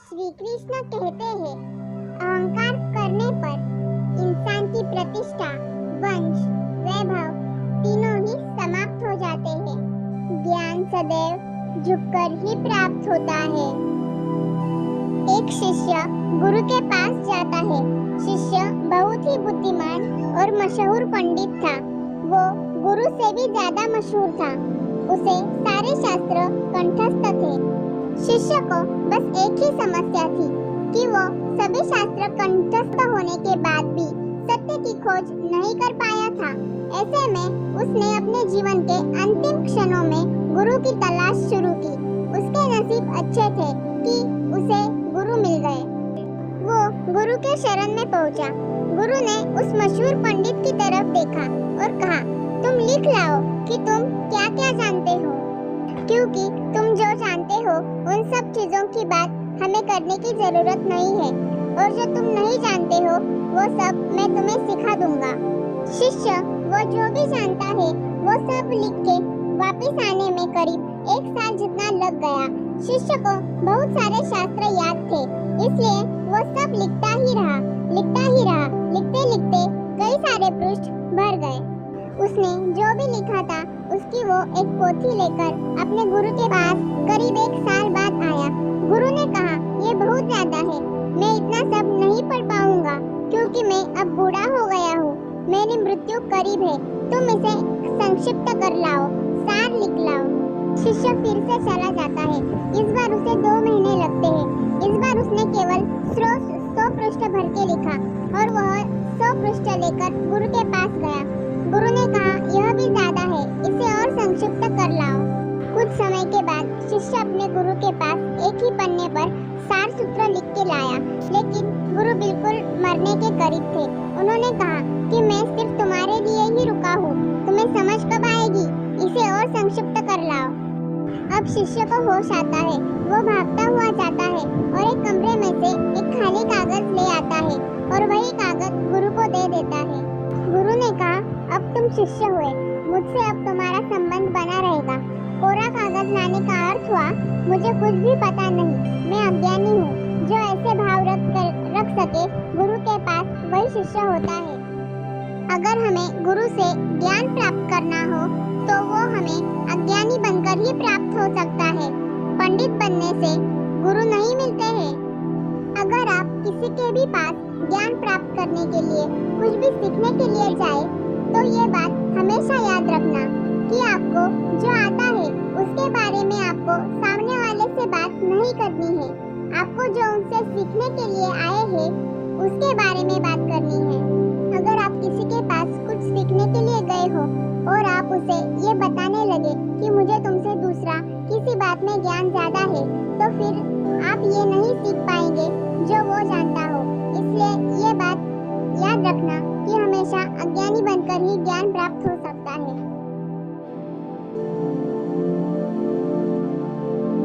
श्री कृष्ण कहते हैं, अहंकार करने पर इंसान की प्रतिष्ठा, वंश, वैभव तीनों ही समाप्त हो जाते हैं। ज्ञान सदैव झुककर ही प्राप्त होता है। एक शिष्य गुरु के पास जाता है। शिष्य बहुत ही बुद्धिमान और मशहूर पंडित था। वो गुरु से भी ज्यादा मशहूर था। उसे सारे शास्त्र कंठस्थ थे। शिष्य को बस एक ही समस्या थी कि वो सभी शास्त्र कंठस्थ होने के बाद भी सत्य की खोज नहीं कर पाया था। ऐसे में उसने अपने जीवन के अंतिम क्षणों में गुरु की तलाश शुरू की। उसके नसीब अच्छे थे कि उसे गुरु मिल गए। वो गुरु के शरण में पहुंचा। गुरु ने उस मशहूर पंडित की तरफ देखा और कहा, तुम लिख लाओ कि तुम क्या क्या जानते हो, क्योंकि तुम जो जानते हो उन सब चीजों की बात हमें करने की जरूरत नहीं है, और जो तुम नहीं जानते हो वो सब मैं तुम्हें सिखा दूंगा। शिष्य वो जो भी जानता है वो सब लिख के वापस आने में करीब 1 साल जितना लग गया। शिष्य को बहुत सारे शास्त्र याद थे, इसलिए वो सब लिखता ही रहा। लिखते लिखते कई सारे पृष्ठ भर गए। उसने जो भी लिखा था उसकी वो एक पोथी लेकर अपने गुरु के पास करीब 1 साल बाद आया। गुरु ने कहा, ये बहुत ज्यादा है, मैं इतना सब नहीं पढ़ पाऊंगा क्योंकि मैं अब बूढ़ा हो गया हूँ। मेरी मृत्यु करीब है, तुम इसे संक्षिप्त कर लाओ, सार लिख लाओ। शिष्य फिर से चला जाता है। इस बार उसे 2 महीने लगते हैं। इस बार उसने केवल 100 पृष्ठ भर के लिखा और वह 100 पृष्ठ लेकर गुरु के पास गया। गुरु ने कहा, यह भी ज्यादा है, इसे और संक्षिप्त कर लाओ। कुछ समय के बाद शिष्य अपने गुरु के पास एक ही पन्ने पर सार सूत्र लिख के लाया, लेकिन गुरु बिल्कुल मरने के करीब थे। उन्होंने कहा कि मैं सिर्फ तुम्हारे लिए ही रुका हूँ, तुम्हें समझ कब आएगी, इसे और संक्षिप्त कर लाओ। अब शिष्य को होश आता है। वो भागता हुआ जाता है और एक कमरे में से एक खाली कागज ले आता है और वही कागज गुरु को दे देता है। गुरु ने कहा, अब तुम शिष्य हुए, मुझसे अब तुम्हारा संबंध बना रहेगा। कोरा कागज लाने का अर्थ हुआ, मुझे कुछ भी पता नहीं, मैं अज्ञानी हूँ। जो ऐसे भाव रख सके गुरु के पास वही शिष्य होता है। अगर हमें गुरु से ज्ञान प्राप्त करना हो तो वो हमें अज्ञानी बनकर ही प्राप्त हो सकता है। पंडित बनने से गुरु नहीं मिलते हैं। अगर आप किसी के भी पास ज्ञान प्राप्त करने के लिए कुछ भी सीखने के लिए जाए तो ये बात हमेशा याद रखना कि आपको जो आता है उसके बारे में आपको सामने वाले से बात नहीं करनी है। आपको जो उनसे सीखने के लिए आए हैं उसके बारे में बात करनी है। अगर आप किसी के पास कुछ सीखने के लिए गए हो और आप उसे ये बताने लगे कि मुझे तुमसे दूसरा किसी बात में ज्ञान ज्यादा है, तो फिर आप ये नहीं सीख पाएंगे जो वो जानता हो। इसलिए ये बात याद रखना कि हमेशा अज्ञानी बनकर ही ज्ञान प्राप्त हो